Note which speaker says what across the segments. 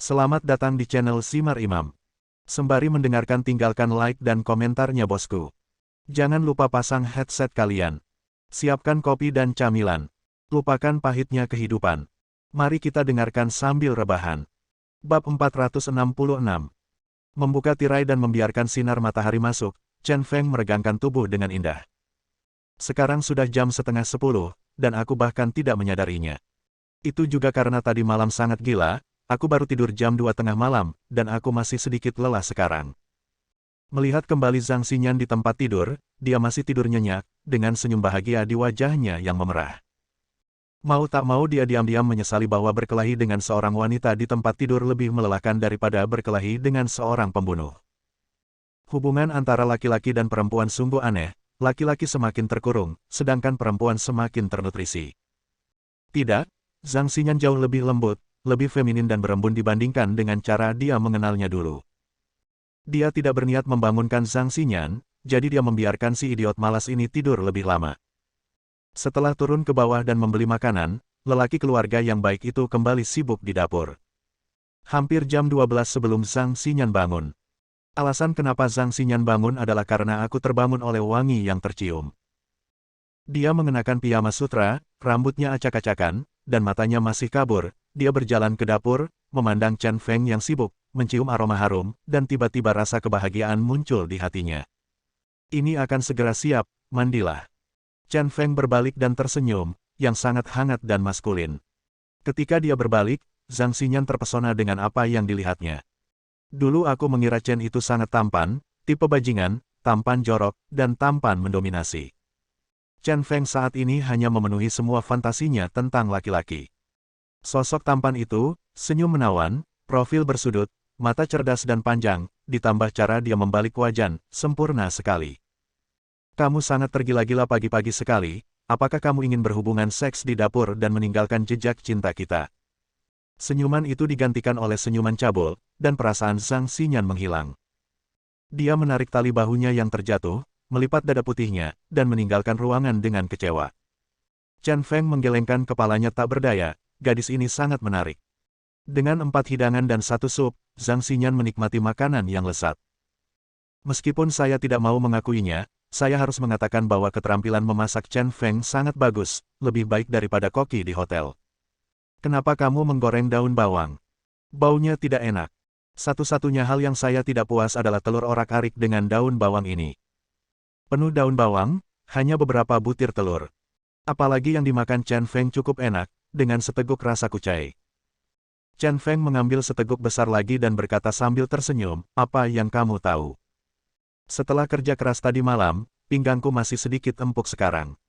Speaker 1: Selamat datang di channel Simar Imam. Sembari mendengarkan tinggalkan like dan komentarnya bosku. Jangan lupa pasang headset kalian. Siapkan kopi dan camilan. Lupakan pahitnya kehidupan. Mari kita dengarkan sambil rebahan. Bab 466. Membuka tirai dan membiarkan sinar matahari masuk, Chen Feng meregangkan tubuh dengan indah. Sekarang sudah jam setengah 10, dan aku bahkan tidak menyadarinya. Itu juga karena tadi malam sangat gila. Aku baru tidur jam 2 tengah malam, dan aku masih sedikit lelah sekarang. Melihat kembali Zhang Xinyan di tempat tidur, dia masih tidur nyenyak, dengan senyum bahagia di wajahnya yang memerah. Mau tak mau dia diam-diam menyesali bahwa berkelahi dengan seorang wanita di tempat tidur lebih melelahkan daripada berkelahi dengan seorang pembunuh. Hubungan antara laki-laki dan perempuan sungguh aneh, laki-laki semakin terkurung, sedangkan perempuan semakin ternutrisi. Tidak, Zhang Xinyan jauh lebih lembut, lebih feminin dan berembun dibandingkan dengan cara dia mengenalnya dulu. Dia tidak berniat membangunkan Zhang Xinyan, jadi dia membiarkan si idiot malas ini tidur lebih lama. Setelah turun ke bawah dan membeli makanan, lelaki keluarga yang baik itu kembali sibuk di dapur. Hampir jam 12 sebelum Zhang Xinyan bangun. Alasan kenapa Zhang Xinyan bangun adalah karena aku terbangun oleh wangi yang tercium. Dia mengenakan piyama sutra, rambutnya acak-acakan, dan matanya masih kabur. Dia berjalan ke dapur, memandang Chen Feng yang sibuk, mencium aroma harum, dan tiba-tiba rasa kebahagiaan muncul di hatinya. Ini akan segera siap, mandilah. Chen Feng berbalik dan tersenyum, yang sangat hangat dan maskulin. Ketika dia berbalik, Zhang Xinyan terpesona dengan apa yang dilihatnya. Dulu aku mengira Chen itu sangat tampan, tipe bajingan, tampan jorok, dan tampan mendominasi. Chen Feng saat ini hanya memenuhi semua fantasinya tentang laki-laki. Sosok tampan itu, senyum menawan, profil bersudut, mata cerdas dan panjang, ditambah cara dia membalik wajan, sempurna sekali. Kamu sangat tergila-gila pagi-pagi sekali, apakah kamu ingin berhubungan seks di dapur dan meninggalkan jejak cinta kita? Senyuman itu digantikan oleh senyuman cabul, dan perasaan Zhang Xinyan menghilang. Dia menarik tali bahunya yang terjatuh, melipat dada putihnya, dan meninggalkan ruangan dengan kecewa. Chen Feng menggelengkan kepalanya tak berdaya. Gadis ini sangat menarik. Dengan 4 hidangan dan 1 sup, Zhang Xinyan menikmati makanan yang lezat. Meskipun saya tidak mau mengakuinya, saya harus mengatakan bahwa keterampilan memasak Chen Feng sangat bagus, lebih baik daripada koki di hotel. Kenapa kamu menggoreng daun bawang? Baunya tidak enak. Satu-satunya hal yang saya tidak puas adalah telur orak-arik dengan daun bawang ini. Penuh daun bawang, hanya beberapa butir telur. Apalagi yang dimakan Chen Feng cukup enak, dengan seteguk rasa kucai. Chen Feng mengambil seteguk besar lagi dan berkata sambil tersenyum, apa yang kamu tahu? Setelah kerja keras tadi malam, pinggangku masih sedikit empuk sekarang.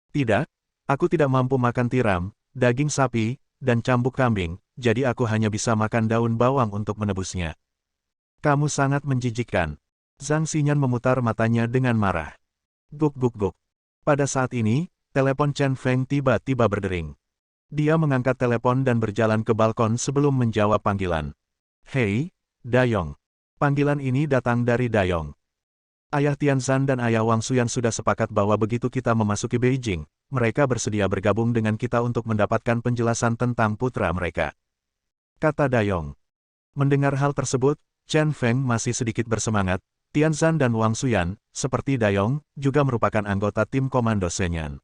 Speaker 1: Tidak, aku tidak mampu makan tiram, daging sapi, dan cambuk kambing, jadi aku hanya bisa makan daun bawang untuk menebusnya. Kamu sangat menjijikkan. Zhang Xinyan memutar matanya dengan marah. Guk-guk-guk. Pada saat ini, telepon Chen Feng tiba-tiba berdering. Dia mengangkat telepon dan berjalan ke balkon sebelum menjawab panggilan. Hei, Dayong. Panggilan ini datang dari Dayong. Ayah Tianzhan dan Ayah Wang Xuyan sudah sepakat bahwa begitu kita memasuki Beijing, mereka bersedia bergabung dengan kita untuk mendapatkan penjelasan tentang putra mereka. Kata Dayong. Mendengar hal tersebut, Chen Feng masih sedikit bersemangat. Tianzhan dan Wang Xuyan, seperti Dayong, juga merupakan anggota tim komando Shenyang.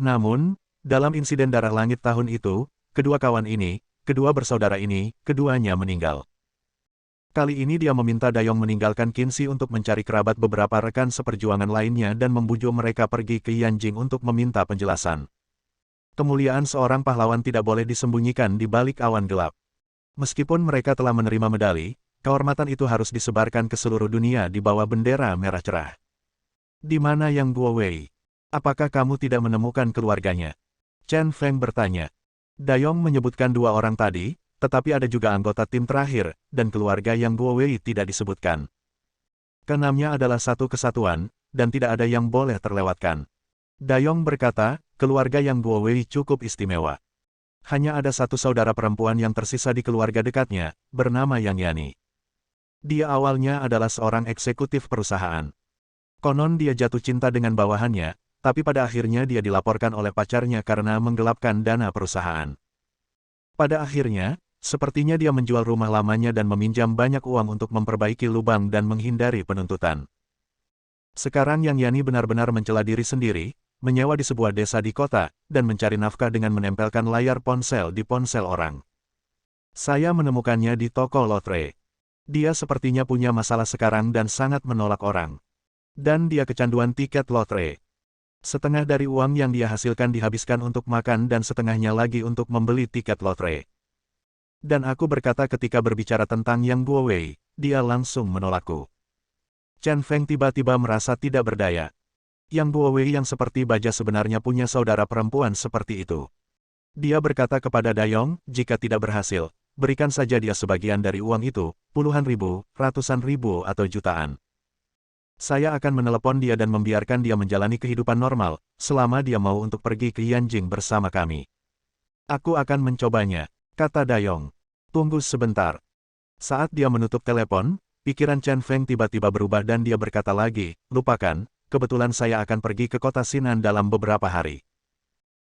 Speaker 1: Namun, dalam insiden darah langit tahun itu, kedua kawan ini, kedua bersaudara ini, keduanya meninggal. Kali ini dia meminta Dayong meninggalkan Qinzi untuk mencari kerabat beberapa rekan seperjuangan lainnya dan membujuk mereka pergi ke Yanjing untuk meminta penjelasan. Kemuliaan seorang pahlawan tidak boleh disembunyikan di balik awan gelap. Meskipun mereka telah menerima medali, kehormatan itu harus disebarkan ke seluruh dunia di bawah bendera merah cerah. Di mana Yang Guo Wei? Apakah kamu tidak menemukan keluarganya? Chen Feng bertanya. Dayong menyebutkan 2 orang tadi, tetapi ada juga anggota tim terakhir, dan keluarga Yang Guo Wei tidak disebutkan. Keenamnya adalah satu kesatuan, dan tidak ada yang boleh terlewatkan. Dayong berkata, keluarga Yang Guo Wei cukup istimewa. Hanya ada satu saudara perempuan yang tersisa di keluarga dekatnya, bernama Yang Yani. Dia awalnya adalah seorang eksekutif perusahaan. Konon dia jatuh cinta dengan bawahannya, tapi pada akhirnya dia dilaporkan oleh pacarnya karena menggelapkan dana perusahaan. Pada akhirnya, Sepertinya dia menjual rumah lamanya dan meminjam banyak uang untuk memperbaiki lubang dan menghindari penuntutan. Sekarang Yang Yani benar-benar mencela diri sendiri, menyewa di sebuah desa di kota, dan mencari nafkah dengan menempelkan layar ponsel di ponsel orang. Saya menemukannya di toko lotre. Dia sepertinya punya masalah sekarang dan sangat menolak orang. Dan dia kecanduan tiket lotre. Setengah dari uang yang dia hasilkan dihabiskan untuk makan dan setengahnya lagi untuk membeli tiket lotre. Dan aku berkata ketika berbicara tentang Yang Guowei, dia langsung menolakku. Chen Feng tiba-tiba merasa tidak berdaya. Yang Guowei yang seperti baja sebenarnya punya saudara perempuan seperti itu. Dia berkata kepada Dayong, jika tidak berhasil, berikan saja dia sebagian dari uang itu, puluhan ribu, ratusan ribu atau jutaan. Saya akan menelepon dia dan membiarkan dia menjalani kehidupan normal, selama dia mau untuk pergi ke Yanjing bersama kami. Aku akan mencobanya, kata Dayong. Tunggu sebentar. Saat dia menutup telepon, pikiran Chen Feng tiba-tiba berubah dan dia berkata lagi, lupakan, kebetulan saya akan pergi ke kota Sinan dalam beberapa hari.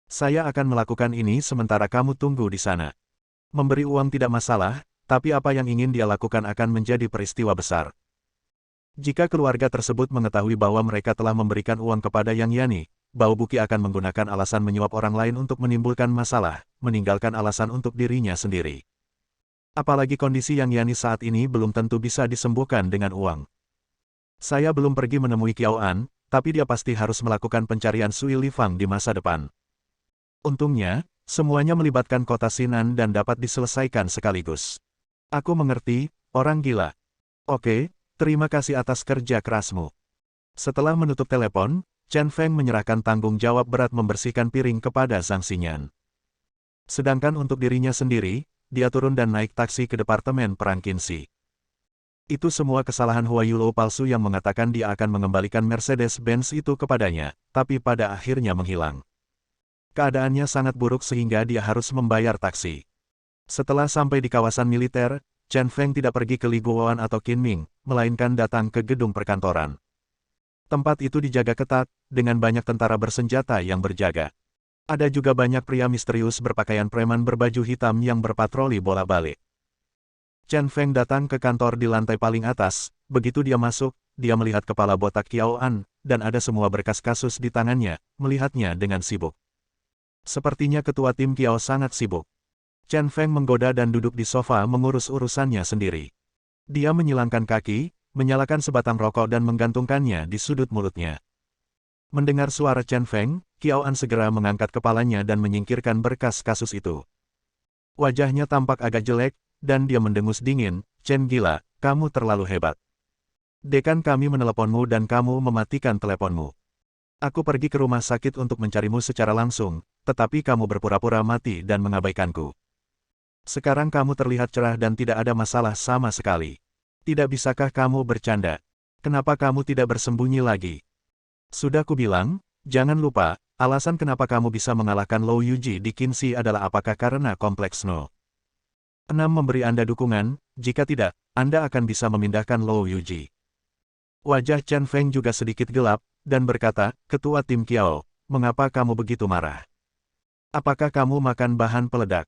Speaker 1: Saya akan melakukan ini sementara kamu tunggu di sana. Memberi uang tidak masalah, tapi apa yang ingin dia lakukan akan menjadi peristiwa besar. Jika keluarga tersebut mengetahui bahwa mereka telah memberikan uang kepada Yang Yani, Bao Buki akan menggunakan alasan menyuap orang lain untuk menimbulkan masalah, meninggalkan alasan untuk dirinya sendiri. Apalagi kondisi Yang Yani saat ini belum tentu bisa disembuhkan dengan uang. Saya belum pergi menemui Kiao An, tapi dia pasti harus melakukan pencarian Sui Lifang di masa depan. Untungnya, semuanya melibatkan kota Sinan dan dapat diselesaikan sekaligus. Aku mengerti, orang gila. Oke, terima kasih atas kerja kerasmu. Setelah menutup telepon, Chen Feng menyerahkan tanggung jawab berat membersihkan piring kepada Zhang Xinyan. Sedangkan untuk dirinya sendiri, dia turun dan naik taksi ke departemen perang Qinxi. Itu semua kesalahan Hua Yulo palsu yang mengatakan dia akan mengembalikan Mercedes-Benz itu kepadanya, tapi pada akhirnya menghilang. Keadaannya sangat buruk sehingga dia harus membayar taksi. Setelah sampai di kawasan militer, Chen Feng tidak pergi ke Li Guoan atau Qinming, melainkan datang ke gedung perkantoran. Tempat itu dijaga ketat, dengan banyak tentara bersenjata yang berjaga. Ada juga banyak pria misterius berpakaian preman berbaju hitam yang berpatroli bolak-balik. Chen Feng datang ke kantor di lantai paling atas, begitu dia masuk, dia melihat kepala botak Kiao An, dan ada semua berkas kasus di tangannya, melihatnya dengan sibuk. Sepertinya ketua tim Kiao sangat sibuk. Chen Feng menggoda dan duduk di sofa mengurus urusannya sendiri. Dia menyilangkan kaki, menyalakan sebatang rokok dan menggantungkannya di sudut mulutnya. Mendengar suara Chen Feng, Kiao An segera mengangkat kepalanya dan menyingkirkan berkas kasus itu. Wajahnya tampak agak jelek, dan dia mendengus dingin, Chen gila, kamu terlalu hebat. Dekan kami meneleponmu dan kamu mematikan teleponmu. Aku pergi ke rumah sakit untuk mencarimu secara langsung, tetapi kamu berpura-pura mati dan mengabaikanku. Sekarang kamu terlihat cerah dan tidak ada masalah sama sekali. Tidak bisakah kamu bercanda? Kenapa kamu tidak bersembunyi lagi? Sudah kubilang, jangan lupa, alasan kenapa kamu bisa mengalahkan Lou Yuji di Qinxi adalah apakah karena kompleks No. 6 memberi Anda dukungan, jika tidak, Anda akan bisa memindahkan Lou Yuji. Wajah Chen Feng juga sedikit gelap, dan berkata, Ketua Tim Kiao, mengapa kamu begitu marah? Apakah kamu makan bahan peledak?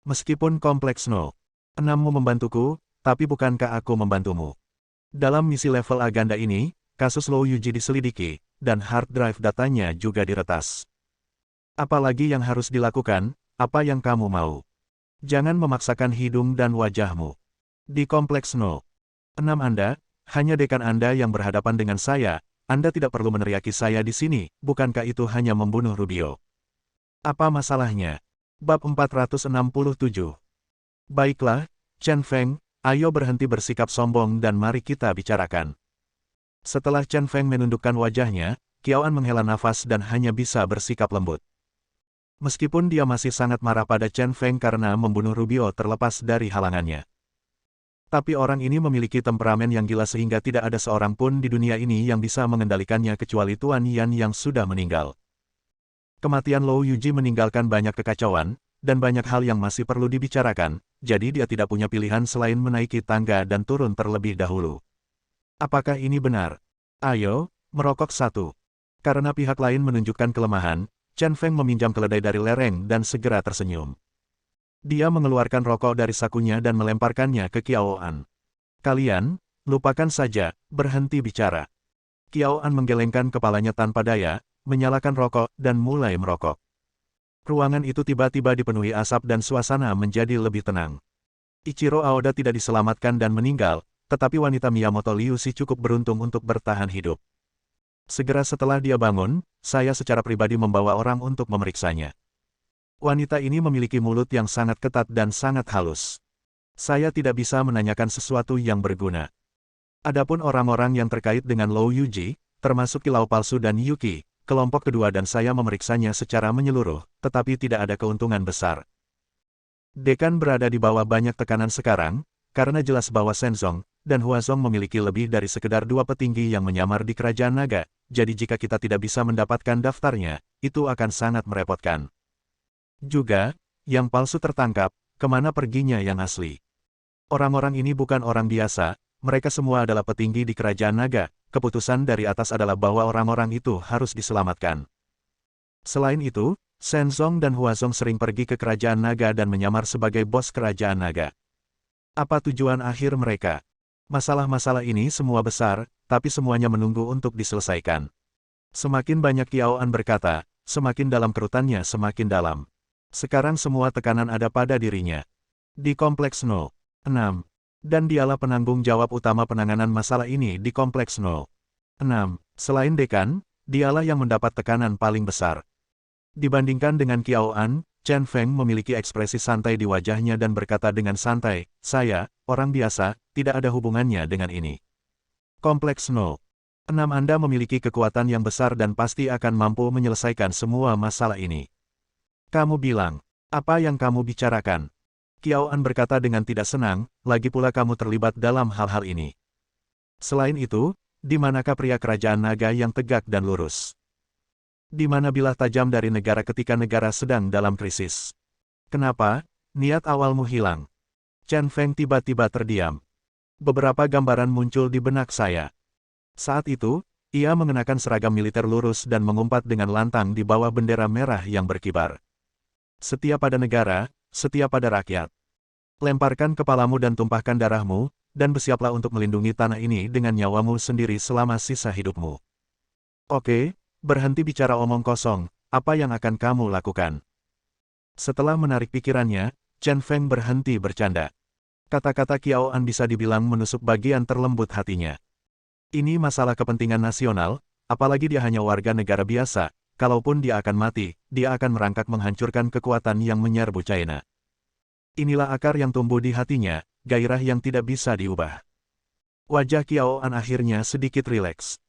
Speaker 1: Meskipun kompleks No. 6-mu membantuku, tapi bukankah aku membantumu? Dalam misi level A ganda ini, kasus Lou Yuji diselidiki, dan hard drive datanya juga diretas. Apalagi yang harus dilakukan, apa yang kamu mau? Jangan memaksakan hidung dan wajahmu. Di kompleks No. 6 Anda, hanya dekan Anda yang berhadapan dengan saya, Anda tidak perlu meneriaki saya di sini, bukankah itu hanya membunuh Rubio? Apa masalahnya? Bab 467. Baiklah, Chen Feng, ayo berhenti bersikap sombong dan mari kita bicarakan. Setelah Chen Feng menundukkan wajahnya, Kiao An menghela nafas dan hanya bisa bersikap lembut. Meskipun dia masih sangat marah pada Chen Feng karena membunuh Rubio terlepas dari halangannya. Tapi orang ini memiliki temperamen yang gila sehingga tidak ada seorang pun di dunia ini yang bisa mengendalikannya kecuali Tuan Yan yang sudah meninggal. Kematian Lou Yuji meninggalkan banyak kekacauan, dan banyak hal yang masih perlu dibicarakan, jadi dia tidak punya pilihan selain menaiki tangga dan turun terlebih dahulu. Apakah ini benar? Ayo, merokok satu. Karena pihak lain menunjukkan kelemahan, Chen Feng meminjam keledai dari lereng dan segera tersenyum. Dia mengeluarkan rokok dari sakunya dan melemparkannya ke Qiao An. Kalian, lupakan saja, berhenti bicara. Qiao An menggelengkan kepalanya tanpa daya, menyalakan rokok, dan mulai merokok. Ruangan itu tiba-tiba dipenuhi asap dan suasana menjadi lebih tenang. Ichiro Aoda tidak diselamatkan dan meninggal, tetapi wanita Miyamoto Liushi cukup beruntung untuk bertahan hidup. Segera setelah dia bangun, saya secara pribadi membawa orang untuk memeriksanya. Wanita ini memiliki mulut yang sangat ketat dan sangat halus. Saya tidak bisa menanyakan sesuatu yang berguna. Adapun orang-orang yang terkait dengan Lou Yuji, termasuk Kilau Palsu dan Yuki, kelompok kedua dan saya memeriksanya secara menyeluruh, tetapi tidak ada keuntungan besar. Dekan berada di bawah banyak tekanan sekarang, karena jelas bahwa Shenzong dan Huazong memiliki lebih dari sekedar dua petinggi yang menyamar di Kerajaan Naga, jadi jika kita tidak bisa mendapatkan daftarnya, itu akan sangat merepotkan. Juga, yang palsu tertangkap, kemana perginya yang asli? Orang-orang ini bukan orang biasa, mereka semua adalah petinggi di Kerajaan Naga, keputusan dari atas adalah bahwa orang-orang itu harus diselamatkan. Selain itu, Shenzong dan Huazong sering pergi ke Kerajaan Naga dan menyamar sebagai bos Kerajaan Naga. Apa tujuan akhir mereka? Masalah-masalah ini semua besar, tapi semuanya menunggu untuk diselesaikan. Semakin banyak Qiao An berkata, semakin dalam kerutannya semakin dalam. Sekarang semua tekanan ada pada dirinya. Di Kompleks 06. Dan dialah penanggung jawab utama penanganan masalah ini di Kompleks 06. Selain dekan, dialah yang mendapat tekanan paling besar. Dibandingkan dengan Qiao An, Chen Feng memiliki ekspresi santai di wajahnya dan berkata dengan santai, saya, orang biasa, tidak ada hubungannya dengan ini. Kompleks 06 Anda memiliki kekuatan yang besar dan pasti akan mampu menyelesaikan semua masalah ini. Kamu bilang, apa yang kamu bicarakan? Qiao An berkata dengan tidak senang, lagi pula kamu terlibat dalam hal-hal ini. Selain itu, di manakah pria Kerajaan Naga yang tegak dan lurus? Di mana bilah tajam dari negara ketika negara sedang dalam krisis? Kenapa, niat awalmu hilang? Chen Feng tiba-tiba terdiam. Beberapa gambaran muncul di benak saya. Saat itu, ia mengenakan seragam militer lurus dan mengumpat dengan lantang di bawah bendera merah yang berkibar. Setia pada negara, setia pada rakyat. Lemparkan kepalamu dan tumpahkan darahmu, dan bersiaplah untuk melindungi tanah ini dengan nyawamu sendiri selama sisa hidupmu. Oke, berhenti bicara omong kosong, apa yang akan kamu lakukan? Setelah menarik pikirannya, Chen Feng berhenti bercanda. Kata-kata Qiao An bisa dibilang menusuk bagian terlembut hatinya. Ini masalah kepentingan nasional, apalagi dia hanya warga negara biasa, kalaupun dia akan mati, dia akan merangkak menghancurkan kekuatan yang menyerbu China. Inilah akar yang tumbuh di hatinya, gairah yang tidak bisa diubah. Wajah Qiao An akhirnya sedikit rileks.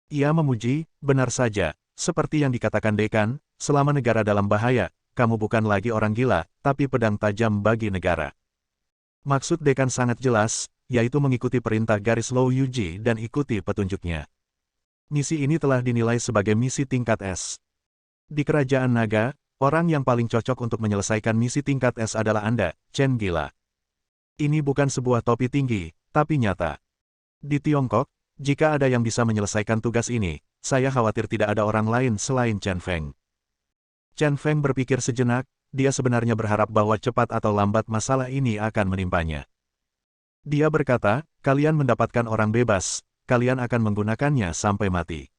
Speaker 1: Ia memuji, benar saja, seperti yang dikatakan dekan, selama negara dalam bahaya, kamu bukan lagi orang gila, tapi pedang tajam bagi negara. Maksud dekan sangat jelas, yaitu mengikuti perintah garis Lou Yuji dan ikuti petunjuknya. Misi ini telah dinilai sebagai misi tingkat S. Di Kerajaan Naga, orang yang paling cocok untuk menyelesaikan misi tingkat S adalah Anda, Chen Gila. Ini bukan sebuah topi tinggi, tapi nyata. Di Tiongkok, jika ada yang bisa menyelesaikan tugas ini, saya khawatir tidak ada orang lain selain Chen Feng. Chen Feng berpikir sejenak, dia sebenarnya berharap bahwa cepat atau lambat masalah ini akan menimpanya. Dia berkata, kalian mendapatkan orang bebas, kalian akan menggunakannya sampai mati.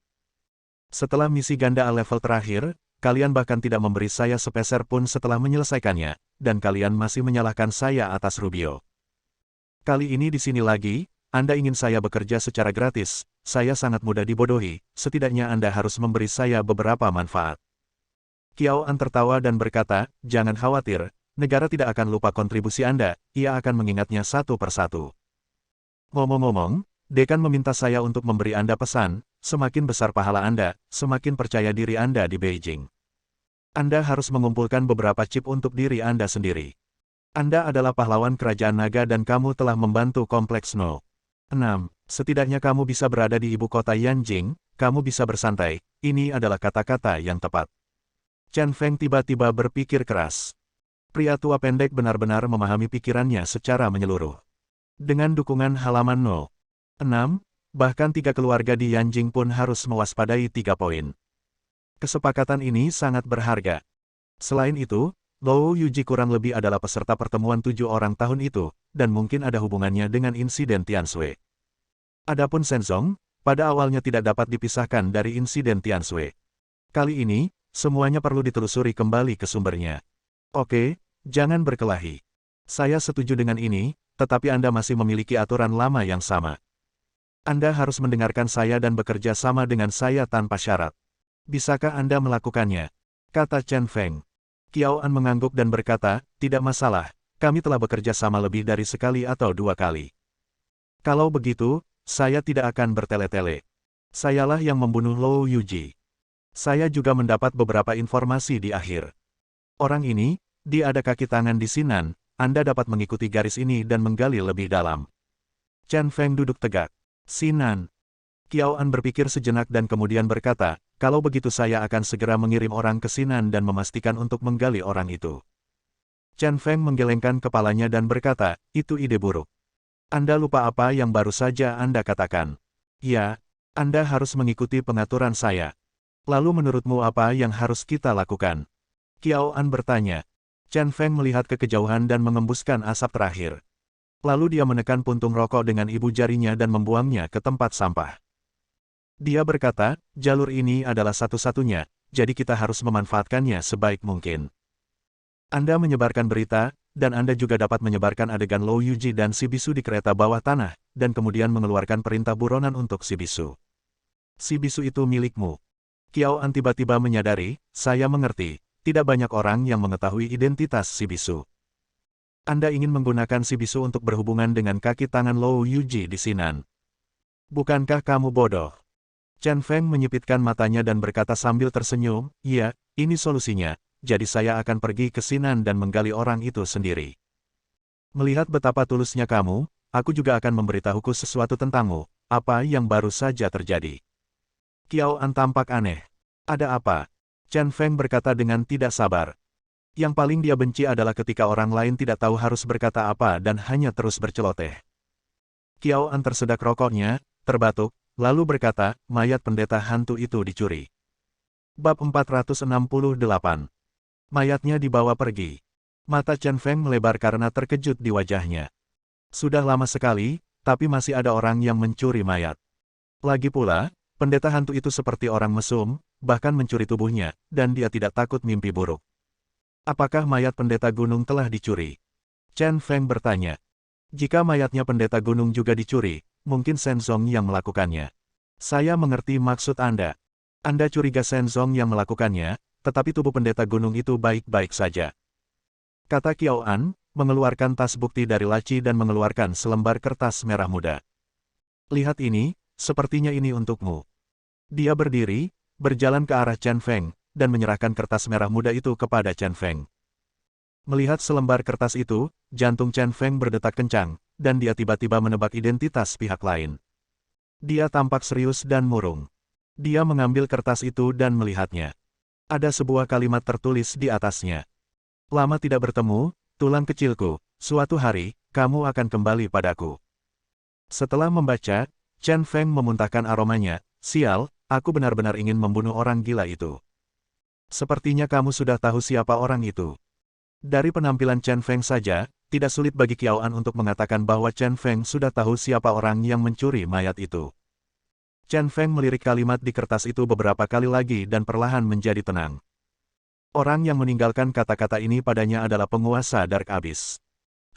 Speaker 1: Setelah misi ganda level terakhir, kalian bahkan tidak memberi saya sepeser pun setelah menyelesaikannya, dan kalian masih menyalahkan saya atas Rubio. Kali ini di sini lagi, Anda ingin saya bekerja secara gratis, saya sangat mudah dibodohi, setidaknya Anda harus memberi saya beberapa manfaat. Qiao An tertawa dan berkata, jangan khawatir, negara tidak akan lupa kontribusi Anda, ia akan mengingatnya satu persatu. Ngomong-ngomong, dekan meminta saya untuk memberi Anda pesan, semakin besar pahala Anda, semakin percaya diri Anda di Beijing. Anda harus mengumpulkan beberapa chip untuk diri Anda sendiri. Anda adalah pahlawan Kerajaan Naga dan kamu telah membantu Kompleks 06. Setidaknya kamu bisa berada di ibu kota Yanjing, kamu bisa bersantai, ini adalah kata-kata yang tepat. Chen Feng tiba-tiba berpikir keras. Pria tua pendek benar-benar memahami pikirannya secara menyeluruh. Dengan dukungan halaman 06, bahkan 3 keluarga di Yanjing pun harus mewaspadai 3 poin. Kesepakatan ini sangat berharga. Selain itu, Lou Yuji kurang lebih adalah peserta pertemuan 7 orang tahun itu, dan mungkin ada hubungannya dengan insiden Tianshui. Adapun Shenzong, pada awalnya tidak dapat dipisahkan dari insiden Tianshui. Kali ini, semuanya perlu ditelusuri kembali ke sumbernya. Oke, jangan berkelahi. Saya setuju dengan ini, tetapi Anda masih memiliki aturan lama yang sama. Anda harus mendengarkan saya dan bekerja sama dengan saya tanpa syarat. Bisakah Anda melakukannya? Kata Chen Feng. Qiao An mengangguk dan berkata, tidak masalah, kami telah bekerja sama lebih dari sekali atau 2 kali. Kalau begitu, saya tidak akan bertele-tele. Sayalah yang membunuh Lou Yuji. Saya juga mendapat beberapa informasi di akhir. Orang ini, dia ada kaki tangan di Sinan, Anda dapat mengikuti garis ini dan menggali lebih dalam. Chen Feng duduk tegak. Sinan. Qiao An berpikir sejenak dan kemudian berkata, kalau begitu saya akan segera mengirim orang ke Sinan dan memastikan untuk menggali orang itu. Chen Feng menggelengkan kepalanya dan berkata, itu ide buruk. Anda lupa apa yang baru saja Anda katakan. Ya, Anda harus mengikuti pengaturan saya. Lalu menurutmu apa yang harus kita lakukan? Qiao An bertanya. Chen Feng melihat ke kejauhan dan mengembuskan asap terakhir. Lalu dia menekan puntung rokok dengan ibu jarinya dan membuangnya ke tempat sampah. Dia berkata, jalur ini adalah satu-satunya, jadi kita harus memanfaatkannya sebaik mungkin. Anda menyebarkan berita, dan Anda juga dapat menyebarkan adegan Lou Yuji dan si bisu di kereta bawah tanah, dan kemudian mengeluarkan perintah buronan untuk si bisu. Si bisu itu milikmu. Qiao An tiba-tiba menyadari, saya mengerti, tidak banyak orang yang mengetahui identitas si bisu. Anda ingin menggunakan si bisu untuk berhubungan dengan kaki tangan Lou Yuji di Sinan. Bukankah kamu bodoh? Chen Feng menyipitkan matanya dan berkata sambil tersenyum, iya, ini solusinya, jadi saya akan pergi ke Sinan dan menggali orang itu sendiri. Melihat betapa tulusnya kamu, aku juga akan memberitahuku sesuatu tentangmu, apa yang baru saja terjadi. Qiao An tampak aneh. Ada apa? Chen Feng berkata dengan tidak sabar. Yang paling dia benci adalah ketika orang lain tidak tahu harus berkata apa dan hanya terus berceloteh. Qiao An tersedak rokoknya, terbatuk, lalu berkata, mayat pendeta hantu itu dicuri. Bab 468. Mayatnya dibawa pergi. Mata Chen Feng melebar karena terkejut di wajahnya. Sudah lama sekali, tapi masih ada orang yang mencuri mayat. Lagi pula, pendeta hantu itu seperti orang mesum, bahkan mencuri tubuhnya, dan dia tidak takut mimpi buruk. Apakah mayat pendeta gunung telah dicuri? Chen Feng bertanya. Jika mayatnya pendeta gunung juga dicuri, mungkin Shenzong yang melakukannya. Saya mengerti maksud Anda. Anda curiga Shenzong yang melakukannya, tetapi tubuh pendeta gunung itu baik-baik saja. Kata Qiao An, mengeluarkan tas bukti dari laci dan mengeluarkan selembar kertas merah muda. Lihat ini, sepertinya ini untukmu. Dia berdiri, berjalan ke arah Chen Feng, dan menyerahkan kertas merah muda itu kepada Chen Feng. Melihat selembar kertas itu, jantung Chen Feng berdetak kencang, dan dia tiba-tiba menebak identitas pihak lain. Dia tampak serius dan murung. Dia mengambil kertas itu dan melihatnya. Ada sebuah kalimat tertulis di atasnya. Lama tidak bertemu, tulang kecilku, suatu hari, kamu akan kembali padaku. Setelah membaca, Chen Feng memuntahkan aromanya, sial, aku benar-benar ingin membunuh orang gila itu. Sepertinya kamu sudah tahu siapa orang itu. Dari penampilan Chen Feng saja, tidak sulit bagi Qiao An untuk mengatakan bahwa Chen Feng sudah tahu siapa orang yang mencuri mayat itu. Chen Feng melirik kalimat di kertas itu beberapa kali lagi dan perlahan menjadi tenang. Orang yang meninggalkan kata-kata ini padanya adalah penguasa Dark Abyss.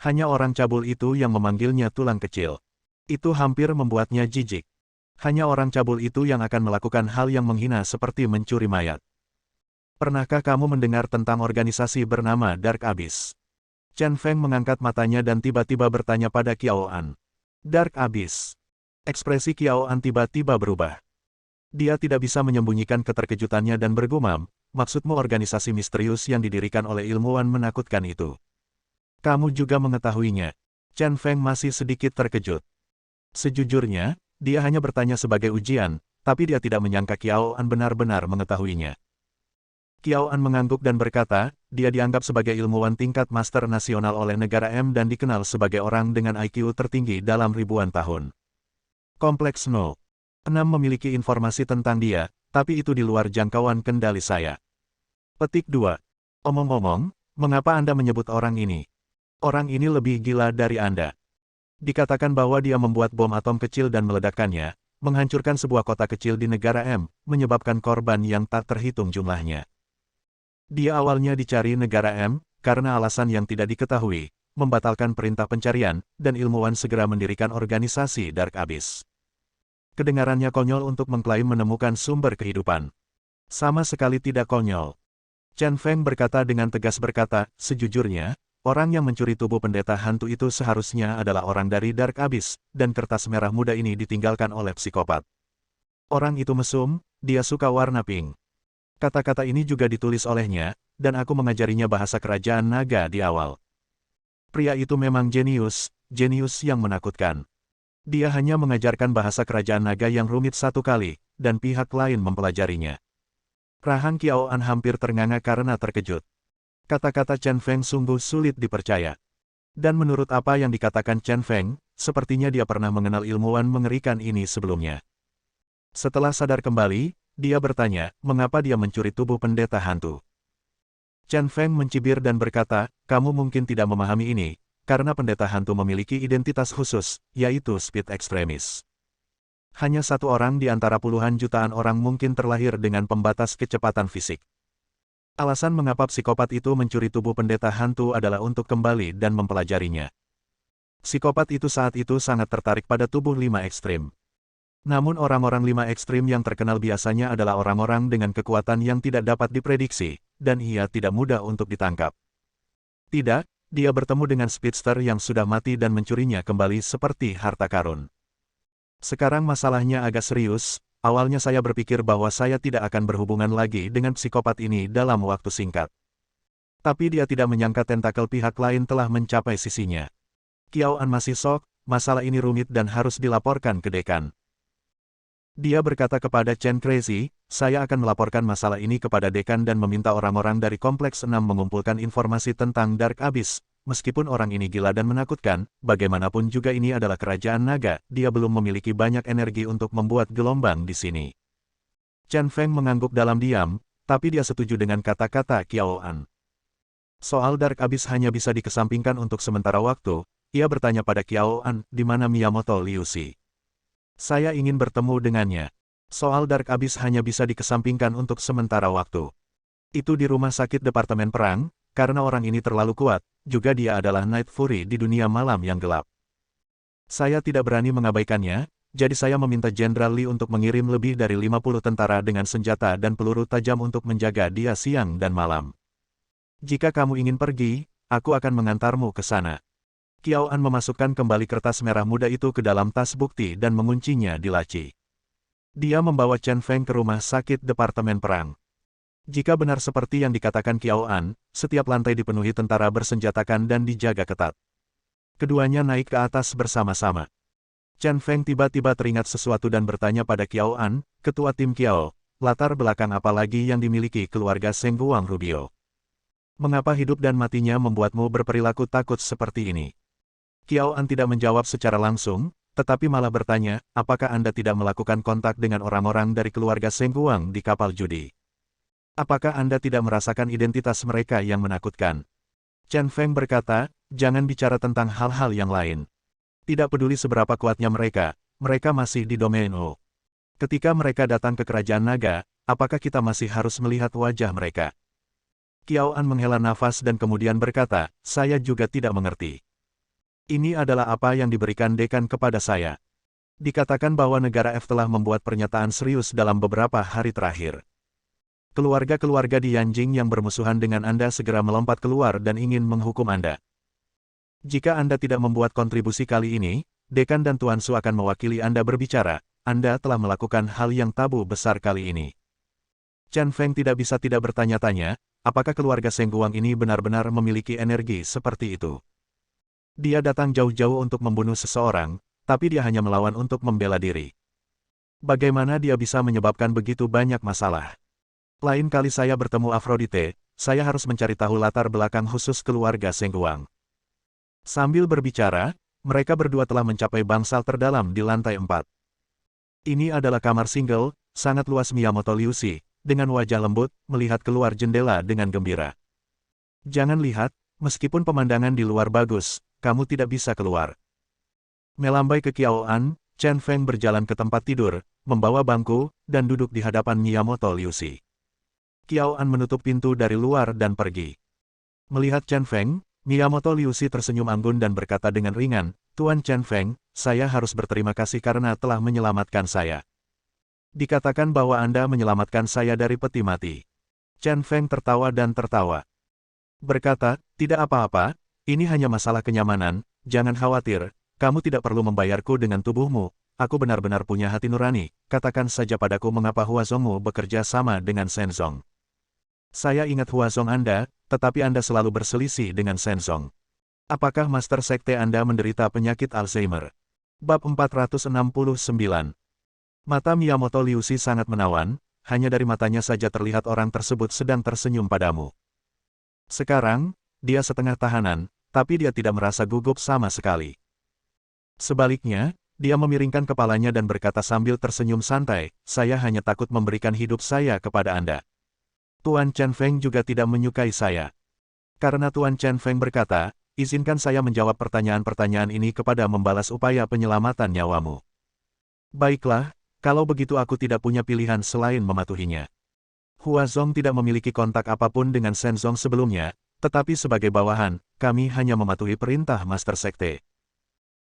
Speaker 1: Hanya orang cabul itu yang memanggilnya tulang kecil. Itu hampir membuatnya jijik. Hanya orang cabul itu yang akan melakukan hal yang menghina seperti mencuri mayat. Pernahkah kamu mendengar tentang organisasi bernama Dark Abyss? Chen Feng mengangkat matanya dan tiba-tiba bertanya pada Qiao An. Dark Abyss. Ekspresi Qiao An tiba-tiba berubah. Dia tidak bisa menyembunyikan keterkejutannya dan bergumam, maksudmu organisasi misterius yang didirikan oleh ilmuwan menakutkan itu. Kamu juga mengetahuinya. Chen Feng masih sedikit terkejut. Sejujurnya, dia hanya bertanya sebagai ujian, tapi dia tidak menyangka Qiao An benar-benar mengetahuinya. Qiao An mengangguk dan berkata, dia dianggap sebagai ilmuwan tingkat master nasional oleh negara M dan dikenal sebagai orang dengan IQ tertinggi dalam ribuan tahun. Kompleks 06 memiliki informasi tentang dia, tapi itu di luar jangkauan kendali saya. Petik 2. Omong-omong, Mengapa Anda menyebut orang ini? Orang ini lebih gila dari Anda. Dikatakan bahwa dia membuat bom atom kecil dan meledakkannya, menghancurkan sebuah kota kecil di negara M, menyebabkan korban yang tak terhitung jumlahnya. Dia awalnya dicari negara M, karena alasan yang tidak diketahui, membatalkan perintah pencarian, dan ilmuwan segera mendirikan organisasi Dark Abyss. Kedengarannya konyol untuk mengklaim menemukan sumber kehidupan. Sama sekali tidak konyol. Chen Feng berkata dengan tegas sejujurnya, orang yang mencuri tubuh pendeta hantu itu seharusnya adalah orang dari Dark Abyss, dan kertas merah muda ini ditinggalkan oleh psikopat. Orang itu mesum, dia suka warna pink. Kata-kata ini juga ditulis olehnya, dan aku mengajarinya bahasa kerajaan naga di awal. Pria itu memang jenius yang menakutkan. Dia hanya mengajarkan bahasa kerajaan naga yang rumit satu kali, dan pihak lain mempelajarinya. Rahang Qiao An hampir ternganga karena terkejut. Kata-kata Chen Feng sungguh sulit dipercaya. Dan menurut apa yang dikatakan Chen Feng, sepertinya dia pernah mengenal ilmuwan mengerikan ini sebelumnya. Setelah sadar kembali, dia bertanya, mengapa dia mencuri tubuh pendeta hantu. Chen Feng mencibir dan berkata, kamu mungkin tidak memahami ini, karena pendeta hantu memiliki identitas khusus, yaitu Speed Extremis. Hanya satu orang di antara puluhan jutaan orang mungkin terlahir dengan pembatas kecepatan fisik. Alasan mengapa psikopat itu mencuri tubuh pendeta hantu adalah untuk kembali dan mempelajarinya. Psikopat itu saat itu sangat tertarik pada tubuh 5 ekstrim. Namun orang-orang 5 ekstrim yang terkenal biasanya adalah orang-orang dengan kekuatan yang tidak dapat diprediksi, dan ia tidak mudah untuk ditangkap. Tidak, dia bertemu dengan speedster yang sudah mati dan mencurinya kembali seperti harta karun. Sekarang masalahnya agak serius, awalnya saya berpikir bahwa saya tidak akan berhubungan lagi dengan psikopat ini dalam waktu singkat. Tapi dia tidak menyangka tentakel pihak lain telah mencapai sisinya. Qiao An masih shock, masalah ini rumit dan harus dilaporkan ke dekan. Dia berkata kepada Chen Crazy, saya akan melaporkan masalah ini kepada dekan dan meminta orang-orang dari Kompleks 6 mengumpulkan informasi tentang Dark Abyss. Meskipun orang ini gila dan menakutkan, bagaimanapun juga ini adalah kerajaan naga, dia belum memiliki banyak energi untuk membuat gelombang di sini. Chen Feng mengangguk dalam diam, tapi dia setuju dengan kata-kata Qiao An. Soal Dark Abyss hanya bisa dikesampingkan untuk sementara waktu, ia bertanya pada Qiao An, di mana Miyamoto Liu Xi. Saya ingin bertemu dengannya. Soal Dark Abyss hanya bisa dikesampingkan untuk sementara waktu. Itu di rumah sakit Departemen Perang, karena orang ini terlalu kuat, juga dia adalah Night Fury di dunia malam yang gelap. Saya tidak berani mengabaikannya, jadi saya meminta Jenderal Li untuk mengirim lebih dari 50 tentara dengan senjata dan peluru tajam untuk menjaga dia siang dan malam. Jika kamu ingin pergi, aku akan mengantarmu ke sana. Qiao An memasukkan kembali kertas merah muda itu ke dalam tas bukti dan menguncinya di laci. Dia membawa Chen Feng ke rumah sakit Departemen Perang. Jika benar seperti yang dikatakan Qiao An, setiap lantai dipenuhi tentara bersenjatakan dan dijaga ketat. Keduanya naik ke atas bersama-sama. Chen Feng tiba-tiba teringat sesuatu dan bertanya pada Qiao An, ketua tim Qiao, latar belakang apa lagi yang dimiliki keluarga Seng Guang Rubio? Mengapa hidup dan matinya membuatmu berperilaku takut seperti ini? Qiao An tidak menjawab secara langsung, tetapi malah bertanya, apakah Anda tidak melakukan kontak dengan orang-orang dari keluarga Seng Guang di kapal judi? Apakah Anda tidak merasakan identitas mereka yang menakutkan? Chen Feng berkata, jangan bicara tentang hal-hal yang lain. Tidak peduli seberapa kuatnya mereka masih di domain O. Ketika mereka datang ke kerajaan naga, apakah kita masih harus melihat wajah mereka? Qiao An menghela nafas dan kemudian berkata, saya juga tidak mengerti. Ini adalah apa yang diberikan dekan kepada saya. Dikatakan bahwa negara F telah membuat pernyataan serius dalam beberapa hari terakhir. Keluarga-keluarga di Yanjing yang bermusuhan dengan Anda segera melompat keluar dan ingin menghukum Anda. Jika Anda tidak membuat kontribusi kali ini, dekan dan Tuan Su akan mewakili Anda berbicara. Anda telah melakukan hal yang tabu besar kali ini. Chen Feng tidak bisa tidak bertanya-tanya, apakah keluarga Seng Guang ini benar-benar memiliki energi seperti itu. Dia datang jauh-jauh untuk membunuh seseorang, tapi dia hanya melawan untuk membela diri. Bagaimana dia bisa menyebabkan begitu banyak masalah? Lain kali saya bertemu Aphrodite, saya harus mencari tahu latar belakang khusus keluarga Seng Guang. Sambil berbicara, mereka berdua telah mencapai bangsal terdalam di lantai 4. Ini adalah kamar single, sangat luas. Miyamoto Liu Xi, dengan wajah lembut, melihat keluar jendela dengan gembira. Jangan lihat, meskipun pemandangan di luar bagus, kamu tidak bisa keluar. Melambai ke Qiao An, Chen Feng berjalan ke tempat tidur, membawa bangku, dan duduk di hadapan Miyamoto Liu Xi. Qiao An menutup pintu dari luar dan pergi. Melihat Chen Feng, Miyamoto Liu Xi tersenyum anggun dan berkata dengan ringan, "Tuan Chen Feng, saya harus berterima kasih karena telah menyelamatkan saya. Dikatakan bahwa Anda menyelamatkan saya dari peti mati." Chen Feng tertawa dan tertawa. Berkata, "Tidak apa-apa, ini hanya masalah kenyamanan, jangan khawatir, kamu tidak perlu membayarku dengan tubuhmu, aku benar-benar punya hati nurani, katakan saja padaku mengapa Huazongmu bekerja sama dengan Shenzong. Saya ingat Huazong Anda, tetapi Anda selalu berselisih dengan Shenzong. Apakah Master Sekte Anda menderita penyakit Alzheimer?" Bab 469. Mata Miyamoto Liu Xi sangat menawan, hanya dari matanya saja terlihat orang tersebut sedang tersenyum padamu. Sekarang, dia setengah tahanan, tapi dia tidak merasa gugup sama sekali. Sebaliknya, dia memiringkan kepalanya dan berkata sambil tersenyum santai, "Saya hanya takut memberikan hidup saya kepada Anda. Tuan Chen Feng juga tidak menyukai saya." Karena Tuan Chen Feng berkata, "Izinkan saya menjawab pertanyaan-pertanyaan ini kepada membalas upaya penyelamatan nyawamu." "Baiklah, kalau begitu aku tidak punya pilihan selain mematuhinya. Huazong tidak memiliki kontak apapun dengan Shenzong sebelumnya, tetapi sebagai bawahan, kami hanya mematuhi perintah Master Sekte.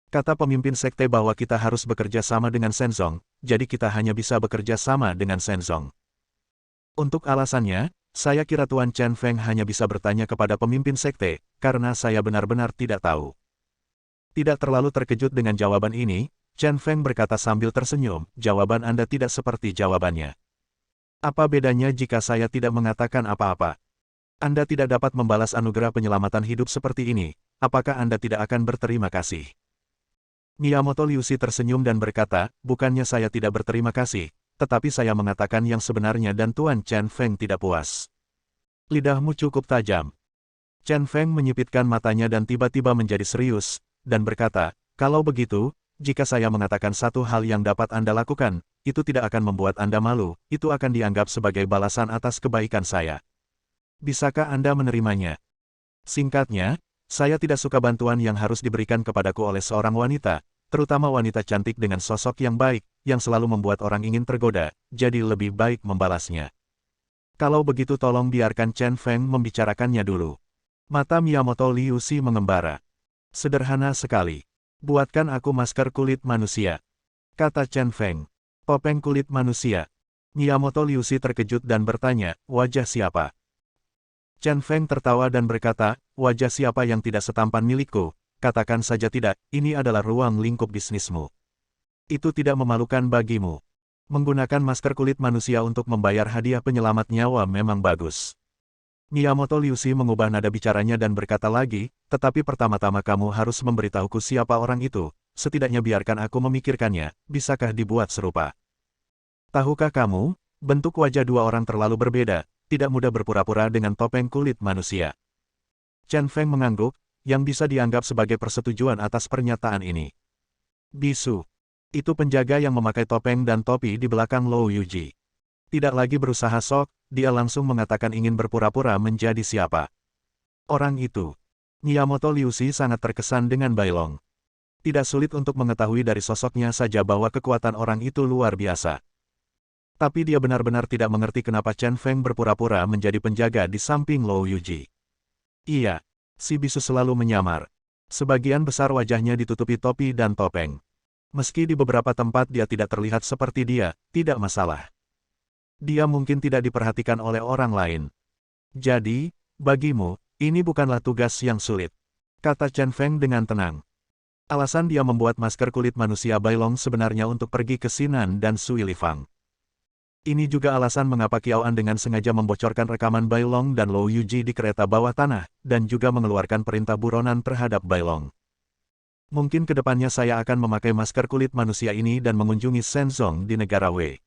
Speaker 1: Kata pemimpin sekte bahwa kita harus bekerja sama dengan Shenzong, jadi kita hanya bisa bekerja sama dengan Shenzong. Untuk alasannya, saya kira Tuan Chen Feng hanya bisa bertanya kepada pemimpin sekte, karena saya benar-benar tidak tahu." Tidak terlalu terkejut dengan jawaban ini, Chen Feng berkata sambil tersenyum, "Jawaban Anda tidak seperti jawabannya. Apa bedanya jika saya tidak mengatakan apa-apa? Anda tidak dapat membalas anugerah penyelamatan hidup seperti ini, apakah Anda tidak akan berterima kasih?" Miyamoto Liu Xi tersenyum dan berkata, "Bukannya saya tidak berterima kasih, tetapi saya mengatakan yang sebenarnya dan Tuan Chen Feng tidak puas. Lidahmu cukup tajam." Chen Feng menyipitkan matanya dan tiba-tiba menjadi serius, dan berkata, "Kalau begitu, jika saya mengatakan satu hal yang dapat Anda lakukan, itu tidak akan membuat Anda malu, itu akan dianggap sebagai balasan atas kebaikan saya. Bisakah Anda menerimanya?" Singkatnya, saya tidak suka bantuan yang harus diberikan kepadaku oleh seorang wanita, terutama wanita cantik dengan sosok yang baik, yang selalu membuat orang ingin tergoda, jadi lebih baik membalasnya. Kalau begitu tolong biarkan Chen Feng membicarakannya dulu. Mata Miyamoto Liu Xi mengembara. "Sederhana sekali. Buatkan aku masker kulit manusia," kata Chen Feng. "Topeng kulit manusia." Miyamoto Liu Xi terkejut dan bertanya, "Wajah siapa?" Chen Feng tertawa dan berkata, "Wajah siapa yang tidak setampan milikku, katakan saja tidak, ini adalah ruang lingkup bisnismu. Itu tidak memalukan bagimu. Menggunakan masker kulit manusia untuk membayar hadiah penyelamat nyawa memang bagus." Miyamoto Liu Xi mengubah nada bicaranya dan berkata lagi, "Tetapi pertama-tama kamu harus memberitahuku siapa orang itu, setidaknya biarkan aku memikirkannya, bisakah dibuat serupa? Tahukah kamu, bentuk wajah dua orang terlalu berbeda, tidak mudah berpura-pura dengan topeng kulit manusia." Chen Feng mengangguk, yang bisa dianggap sebagai persetujuan atas pernyataan ini. "Bisu. Itu penjaga yang memakai topeng dan topi di belakang Lou Yuji. Tidak lagi berusaha sok, dia langsung mengatakan ingin berpura-pura menjadi siapa. Orang itu." Miyamoto Liu Xi sangat terkesan dengan Bailong. Tidak sulit untuk mengetahui dari sosoknya saja bahwa kekuatan orang itu luar biasa. Tapi dia benar-benar tidak mengerti kenapa Chen Feng berpura-pura menjadi penjaga di samping Lou Yuji. Iya, si bisu selalu menyamar. Sebagian besar wajahnya ditutupi topi dan topeng. Meski di beberapa tempat dia tidak terlihat seperti dia, tidak masalah. Dia mungkin tidak diperhatikan oleh orang lain. "Jadi, bagimu, ini bukanlah tugas yang sulit," kata Chen Feng dengan tenang. Alasan dia membuat masker kulit manusia Bailong sebenarnya untuk pergi ke Sinan dan Sui Lifang. Ini juga alasan mengapa Qiao An dengan sengaja membocorkan rekaman Bailong dan Lou Yuji di kereta bawah tanah, dan juga mengeluarkan perintah buronan terhadap Bailong. Mungkin kedepannya saya akan memakai masker kulit manusia ini dan mengunjungi Shenzong di negara Wei.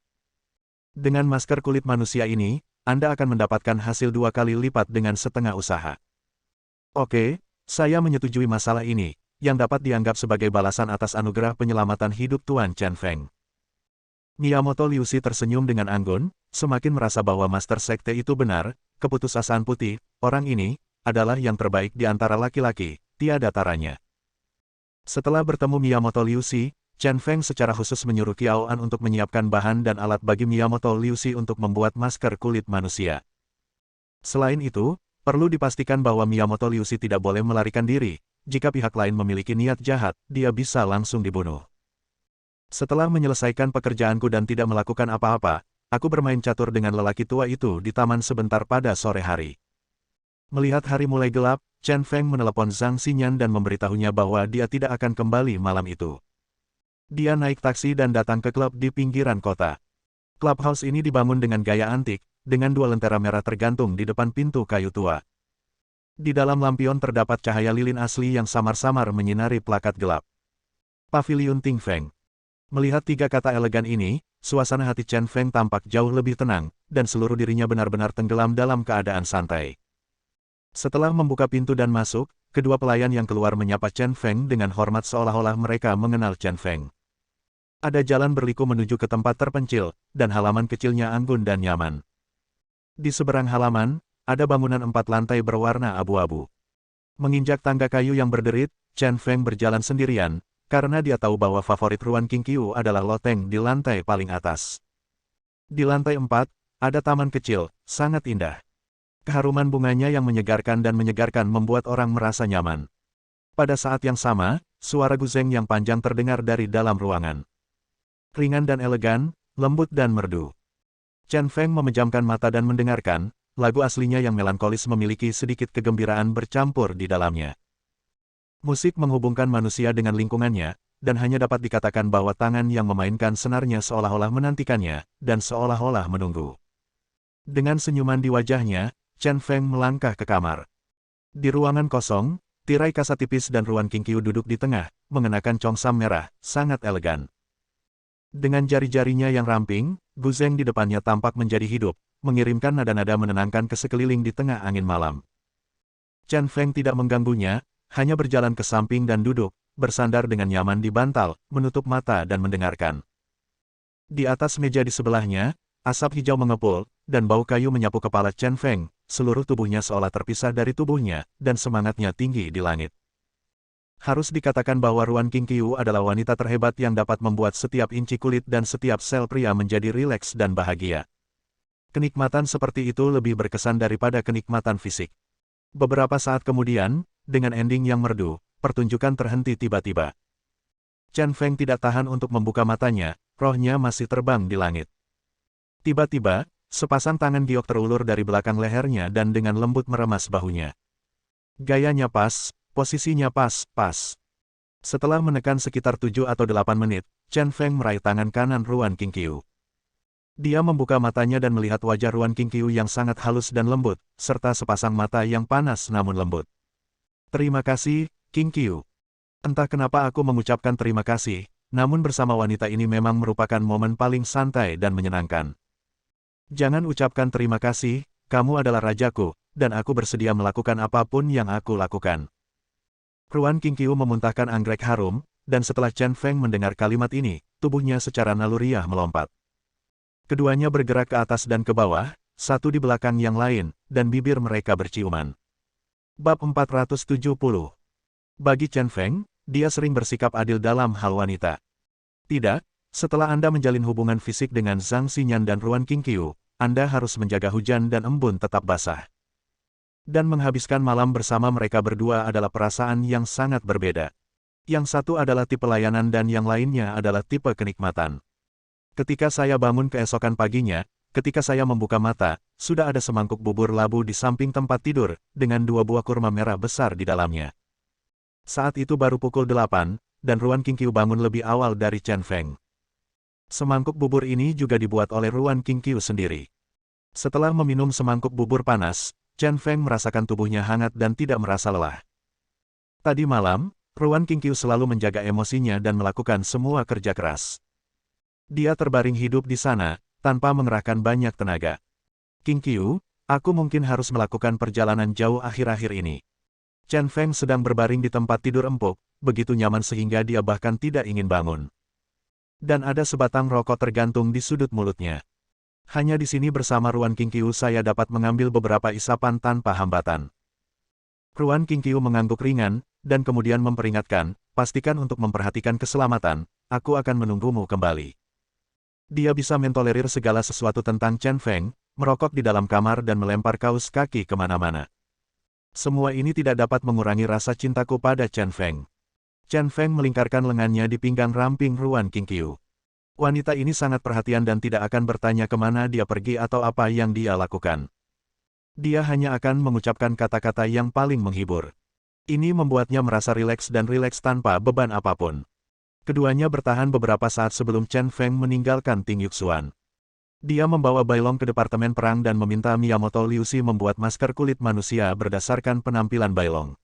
Speaker 1: Dengan masker kulit manusia ini, Anda akan mendapatkan hasil 2 kali lipat dengan setengah usaha. Oke, saya menyetujui masalah ini, yang dapat dianggap sebagai balasan atas anugerah penyelamatan hidup Tuan Chen Feng. Miyamoto Liu Xi tersenyum dengan anggun, semakin merasa bahwa Master Sekte itu benar, keputusasaan putih, orang ini, adalah yang terbaik di antara laki-laki, tiada taranya. Setelah bertemu Miyamoto Liu Xi, Chen Feng secara khusus menyuruh Qiao An untuk menyiapkan bahan dan alat bagi Miyamoto Liu Xi untuk membuat masker kulit manusia. Selain itu, perlu dipastikan bahwa Miyamoto Liu Xi tidak boleh melarikan diri. Jika pihak lain memiliki niat jahat, dia bisa langsung dibunuh. Setelah menyelesaikan pekerjaanku dan tidak melakukan apa-apa, aku bermain catur dengan lelaki tua itu di taman sebentar pada sore hari. Melihat hari mulai gelap, Chen Feng menelepon Zhang Xinyan dan memberitahunya bahwa dia tidak akan kembali malam itu. Dia naik taksi dan datang ke klub di pinggiran kota. Clubhouse ini dibangun dengan gaya antik, dengan dua lentera merah tergantung di depan pintu kayu tua. Di dalam lampion terdapat cahaya lilin asli yang samar-samar menyinari plakat gelap. Paviliun Ting Feng. Melihat tiga kata elegan ini, suasana hati Chen Feng tampak jauh lebih tenang, dan seluruh dirinya benar-benar tenggelam dalam keadaan santai. Setelah membuka pintu dan masuk, kedua pelayan yang keluar menyapa Chen Feng dengan hormat seolah-olah mereka mengenal Chen Feng. Ada jalan berliku menuju ke tempat terpencil, dan halaman kecilnya anggun dan nyaman. Di seberang halaman, ada bangunan 4 lantai berwarna abu-abu. Menginjak tangga kayu yang berderit, Chen Feng berjalan sendirian, karena dia tahu bahwa favorit Ruan Qingqiu adalah loteng di lantai paling atas. Di lantai 4, ada taman kecil, sangat indah. Keharuman bunganya yang menyegarkan membuat orang merasa nyaman. Pada saat yang sama, suara guzeng yang panjang terdengar dari dalam ruangan. Ringan dan elegan, lembut dan merdu. Chen Feng memejamkan mata dan mendengarkan. Lagu aslinya yang melankolis memiliki sedikit kegembiraan bercampur di dalamnya. Musik menghubungkan manusia dengan lingkungannya, dan hanya dapat dikatakan bahwa tangan yang memainkan senarnya seolah-olah menantikannya, dan seolah-olah menunggu. Dengan senyuman di wajahnya, Chen Feng melangkah ke kamar. Di ruangan kosong, tirai kasa tipis dan Ruan Qingqiu duduk di tengah, mengenakan congsam merah, sangat elegan. Dengan jari-jarinya yang ramping, guzeng di depannya tampak menjadi hidup, mengirimkan nada-nada menenangkan ke sekeliling di tengah angin malam. Chen Feng tidak mengganggunya, hanya berjalan ke samping dan duduk, bersandar dengan nyaman di bantal, menutup mata dan mendengarkan. Di atas meja di sebelahnya, asap hijau mengepul, dan bau kayu menyapu kepala Chen Feng, seluruh tubuhnya seolah terpisah dari tubuhnya, dan semangatnya tinggi di langit. Harus dikatakan bahwa Ruan Qingqiu adalah wanita terhebat yang dapat membuat setiap inci kulit dan setiap sel pria menjadi rileks dan bahagia. Kenikmatan seperti itu lebih berkesan daripada kenikmatan fisik. Beberapa saat kemudian, dengan ending yang merdu, pertunjukan terhenti tiba-tiba. Chen Feng tidak tahan untuk membuka matanya, rohnya masih terbang di langit. Tiba-tiba, sepasang tangan giok terulur dari belakang lehernya dan dengan lembut meremas bahunya. Gayanya pas, posisinya pas. Setelah menekan sekitar 7 atau 8 menit, Chen Feng meraih tangan kanan Ruan Qingqiu. Dia membuka matanya dan melihat wajah Ruan Qingqiu yang sangat halus dan lembut, serta sepasang mata yang panas namun lembut. Terima kasih, Qingqiu. Entah kenapa aku mengucapkan terima kasih, namun bersama wanita ini memang merupakan momen paling santai dan menyenangkan. Jangan ucapkan terima kasih, kamu adalah rajaku, dan aku bersedia melakukan apapun yang aku lakukan. Ruan Qingqiu memuntahkan anggrek harum, dan setelah Chen Feng mendengar kalimat ini, tubuhnya secara naluriah melompat. Keduanya bergerak ke atas dan ke bawah, satu di belakang yang lain, dan bibir mereka berciuman. Bab 470. Bagi Chen Feng, dia sering bersikap adil dalam hal wanita. Tidak, setelah Anda menjalin hubungan fisik dengan Zhang Xinyan dan Ruan Qingqiu, Anda harus menjaga hujan dan embun tetap basah. Dan menghabiskan malam bersama mereka berdua adalah perasaan yang sangat berbeda. Yang satu adalah tipe layanan dan yang lainnya adalah tipe kenikmatan. Ketika saya bangun keesokan paginya, ketika saya membuka mata, sudah ada semangkuk bubur labu di samping tempat tidur, dengan 2 buah kurma merah besar di dalamnya. Saat itu baru pukul 8, dan Ruan Qingqiu bangun lebih awal dari Chen Feng. Semangkuk bubur ini juga dibuat oleh Ruan Qingqiu sendiri. Setelah meminum semangkuk bubur panas, Chen Feng merasakan tubuhnya hangat dan tidak merasa lelah. Tadi malam, Ruan Qingqiu selalu menjaga emosinya dan melakukan semua kerja keras. Dia terbaring hidup di sana, tanpa mengerahkan banyak tenaga. Qingqiu, aku mungkin harus melakukan perjalanan jauh akhir-akhir ini. Chen Feng sedang berbaring di tempat tidur empuk, begitu nyaman sehingga dia bahkan tidak ingin bangun. Dan ada sebatang rokok tergantung di sudut mulutnya. Hanya di sini bersama Ruan Qingqiu saya dapat mengambil beberapa isapan tanpa hambatan. Ruan Qingqiu mengangguk ringan, dan kemudian memperingatkan, pastikan untuk memperhatikan keselamatan, aku akan menunggumu kembali. Dia bisa mentolerir segala sesuatu tentang Chen Feng, merokok di dalam kamar dan melempar kaus kaki kemana-mana. Semua ini tidak dapat mengurangi rasa cintaku pada Chen Feng. Chen Feng melingkarkan lengannya di pinggang ramping Ruan Qingqiu. Wanita ini sangat perhatian dan tidak akan bertanya kemana dia pergi atau apa yang dia lakukan. Dia hanya akan mengucapkan kata-kata yang paling menghibur. Ini membuatnya merasa rileks dan rileks tanpa beban apapun. Keduanya bertahan beberapa saat sebelum Chen Feng meninggalkan Ting Yuxuan. Dia membawa Bailong ke departemen perang dan meminta Miyamoto Liuxi membuat masker kulit manusia berdasarkan penampilan Bailong.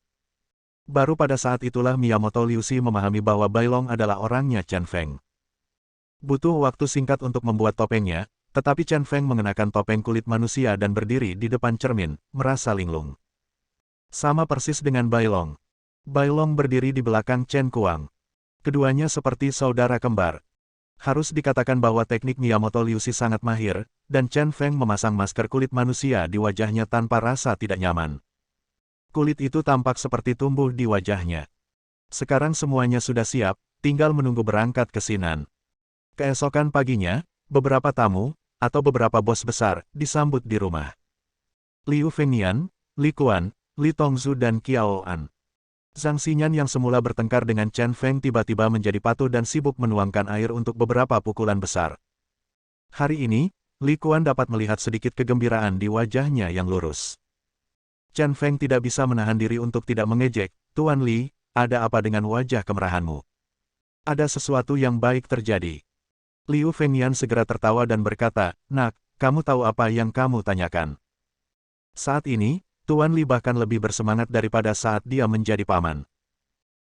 Speaker 1: Baru pada saat itulah Miyamoto Liuxi memahami bahwa Bailong adalah orangnya Chen Feng. Butuh waktu singkat untuk membuat topengnya, tetapi Chen Feng mengenakan topeng kulit manusia dan berdiri di depan cermin, merasa linglung. Sama persis dengan Bailong. Bailong berdiri di belakang Chen Kuang. Keduanya seperti saudara kembar. Harus dikatakan bahwa teknik Miyamoto Liuxi sangat mahir, dan Chen Feng memasang masker kulit manusia di wajahnya tanpa rasa tidak nyaman. Kulit itu tampak seperti tumbuh di wajahnya. Sekarang semuanya sudah siap, tinggal menunggu berangkat ke Sinan. Keesokan paginya, beberapa tamu, atau beberapa bos besar, disambut di rumah. Liu Fengnian, Li Quan, Li Tongzhu dan Qiao An. Zhang Xinyan yang semula bertengkar dengan Chen Feng tiba-tiba menjadi patuh dan sibuk menuangkan air untuk beberapa pukulan besar. Hari ini, Li Quan dapat melihat sedikit kegembiraan di wajahnya yang lurus. Chen Feng tidak bisa menahan diri untuk tidak mengejek, "Tuan Li, ada apa dengan wajah kemerahanmu? Ada sesuatu yang baik terjadi." Liu Fengnian segera tertawa dan berkata, "Nak, kamu tahu apa yang kamu tanyakan?" Saat ini, Tuan Li bahkan lebih bersemangat daripada saat dia menjadi paman.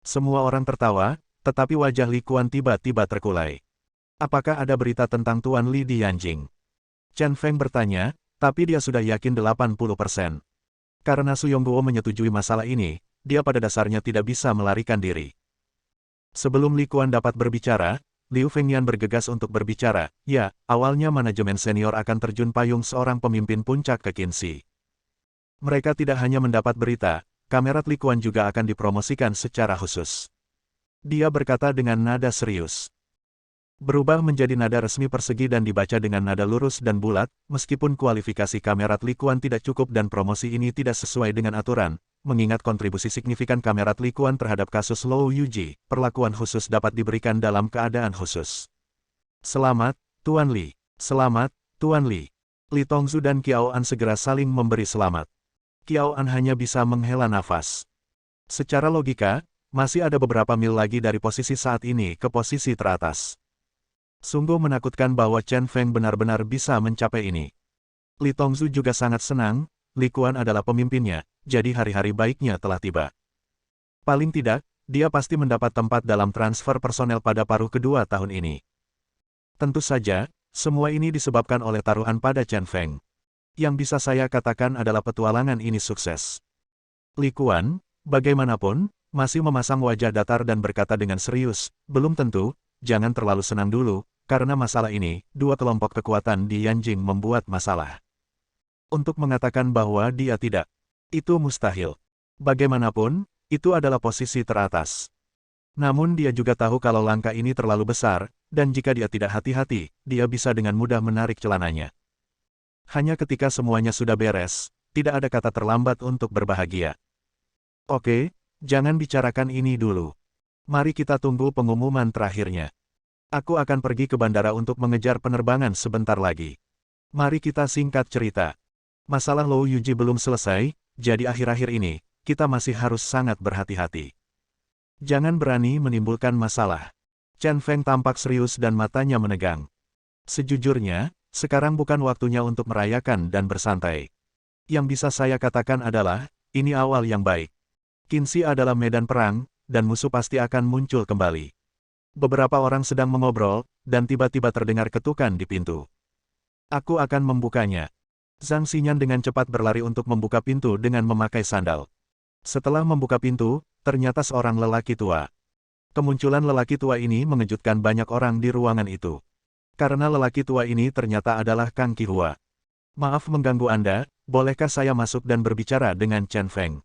Speaker 1: Semua orang tertawa, tetapi wajah Li Quan tiba-tiba terkulai. "Apakah ada berita tentang Tuan Li di Yanjing?" Chen Feng bertanya, tapi dia sudah yakin 80%. Karena Su Yongguo menyetujui masalah ini, dia pada dasarnya tidak bisa melarikan diri. Sebelum Li Quan dapat berbicara, Liu Fengnian bergegas untuk berbicara, "Ya, awalnya manajemen senior akan terjun payung seorang pemimpin puncak ke Qinxi. Mereka tidak hanya mendapat berita, kamerat Li Quan juga akan dipromosikan secara khusus." Dia berkata dengan nada serius. Berubah menjadi nada resmi persegi dan dibaca dengan nada lurus dan bulat, meskipun kualifikasi kamerat Li Quan tidak cukup dan promosi ini tidak sesuai dengan aturan. Mengingat kontribusi signifikan kamerat Li Quan terhadap kasus Lou Yuji, perlakuan khusus dapat diberikan dalam keadaan khusus. "Selamat, Tuan Li. Selamat, Tuan Li." Li Tongzhu dan Qiao An segera saling memberi selamat. Qiao An hanya bisa menghela nafas. Secara logika, masih ada beberapa mil lagi dari posisi saat ini ke posisi teratas. Sungguh menakutkan bahwa Chen Feng benar-benar bisa mencapai ini. Li Tongzhu juga sangat senang, Li Quan adalah pemimpinnya, jadi hari-hari baiknya telah tiba. Paling tidak, dia pasti mendapat tempat dalam transfer personel pada paruh kedua tahun ini. Tentu saja, semua ini disebabkan oleh taruhan pada Chen Feng. Yang bisa saya katakan adalah petualangan ini sukses. Li Quan, bagaimanapun, masih memasang wajah datar dan berkata dengan serius, "Belum tentu, jangan terlalu senang dulu, karena masalah ini, dua kelompok kekuatan di Yanjing membuat masalah. Untuk mengatakan bahwa dia tidak, itu mustahil. Bagaimanapun, itu adalah posisi teratas. Namun dia juga tahu kalau langkah ini terlalu besar, dan jika dia tidak hati-hati, dia bisa dengan mudah menarik celananya. Hanya ketika semuanya sudah beres, tidak ada kata terlambat untuk berbahagia. Oke, jangan bicarakan ini dulu. Mari kita tunggu pengumuman terakhirnya. Aku akan pergi ke bandara untuk mengejar penerbangan sebentar lagi. Mari kita singkat cerita. Masalah Lou Yuji belum selesai, jadi akhir-akhir ini, kita masih harus sangat berhati-hati. Jangan berani menimbulkan masalah." Chen Feng tampak serius dan matanya menegang. "Sejujurnya, sekarang bukan waktunya untuk merayakan dan bersantai. Yang bisa saya katakan adalah, ini awal yang baik. Qinxi adalah medan perang, dan musuh pasti akan muncul kembali." Beberapa orang sedang mengobrol, dan tiba-tiba terdengar ketukan di pintu. "Aku akan membukanya." Zhang Xinyan dengan cepat berlari untuk membuka pintu dengan memakai sandal. Setelah membuka pintu, ternyata seorang lelaki tua. Kemunculan lelaki tua ini mengejutkan banyak orang di ruangan itu. Karena lelaki tua ini ternyata adalah Kang Qihua. "Maaf mengganggu Anda, bolehkah saya masuk dan berbicara dengan Chen Feng?"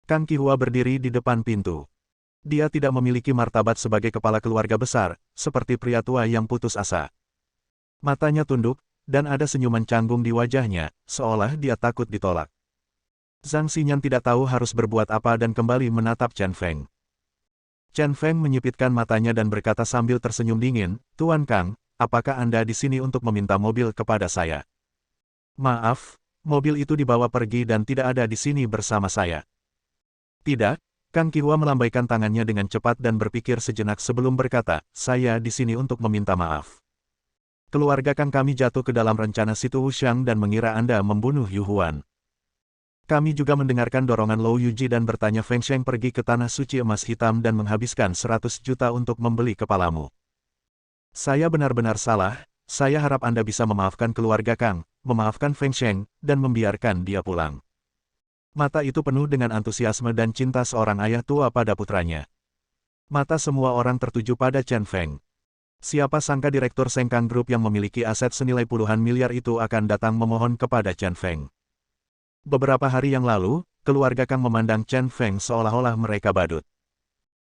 Speaker 1: Kang Qihua berdiri di depan pintu. Dia tidak memiliki martabat sebagai kepala keluarga besar, seperti pria tua yang putus asa. Matanya tunduk, dan ada senyuman canggung di wajahnya, seolah dia takut ditolak. Zhang Xinyan tidak tahu harus berbuat apa dan kembali menatap Chen Feng. Chen Feng menyipitkan matanya dan berkata sambil tersenyum dingin, "Tuan Kang, apakah Anda di sini untuk meminta mobil kepada saya?" "Maaf, mobil itu dibawa pergi dan tidak ada di sini bersama saya." "Tidak." Kang Qihua melambaikan tangannya dengan cepat dan berpikir sejenak sebelum berkata, "Saya di sini untuk meminta maaf. Keluarga Kang kami jatuh ke dalam rencana Situ Wuxiang dan mengira Anda membunuh Yu Huan. Kami juga mendengarkan dorongan Lou Yuji dan bertanya Feng Sheng pergi ke Tanah Suci Emas Hitam dan menghabiskan 100 juta untuk membeli kepalamu. Saya benar-benar salah, saya harap Anda bisa memaafkan keluarga Kang, memaafkan Feng Sheng, dan membiarkan dia pulang." Mata itu penuh dengan antusiasme dan cinta seorang ayah tua pada putranya. Mata semua orang tertuju pada Chen Feng. Siapa sangka direktur Sengkang Group yang memiliki aset senilai puluhan miliar itu akan datang memohon kepada Chen Feng. Beberapa hari yang lalu, keluarga Kang memandang Chen Feng seolah-olah mereka badut.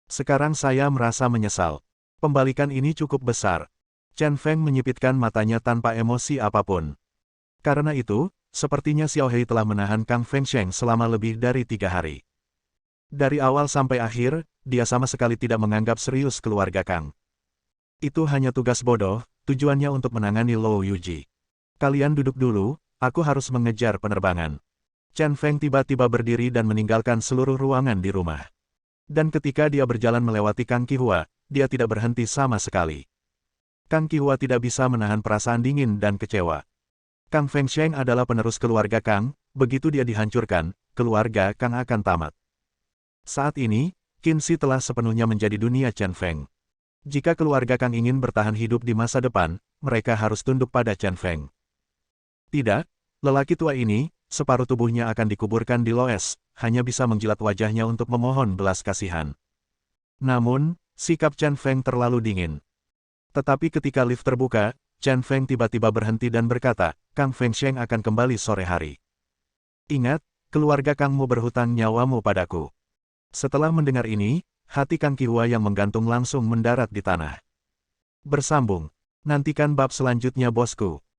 Speaker 1: Sekarang saya merasa menyesal. Pembalikan ini cukup besar. Chen Feng menyipitkan matanya tanpa emosi apapun. Karena itu, sepertinya Xiao Hei telah menahan Kang Feng Sheng selama lebih dari 3 hari. Dari awal sampai akhir, dia sama sekali tidak menganggap serius keluarga Kang. Itu hanya tugas bodoh, tujuannya untuk menangani Lou Yuji. "Kalian duduk dulu, aku harus mengejar penerbangan." Chen Feng tiba-tiba berdiri dan meninggalkan seluruh ruangan di rumah. Dan ketika dia berjalan melewati Kang Qihua, dia tidak berhenti sama sekali. Kang Qihua tidak bisa menahan perasaan dingin dan kecewa. Kang Feng Sheng adalah penerus keluarga Kang, begitu dia dihancurkan, keluarga Kang akan tamat. Saat ini, Qinshi telah sepenuhnya menjadi dunia Chen Feng. Jika keluarga Kang ingin bertahan hidup di masa depan, mereka harus tunduk pada Chen Feng. Tidak, lelaki tua ini, separuh tubuhnya akan dikuburkan di Loes, hanya bisa menjilat wajahnya untuk memohon belas kasihan. Namun, sikap Chen Feng terlalu dingin. Tetapi ketika lift terbuka, Chen Feng tiba-tiba berhenti dan berkata, "Kang Feng Sheng akan kembali sore hari. Ingat, keluarga Kangmu berhutang nyawamu padaku." Setelah mendengar ini, hati Kang Qihua yang menggantung langsung mendarat di tanah. Bersambung. Nantikan bab selanjutnya bosku.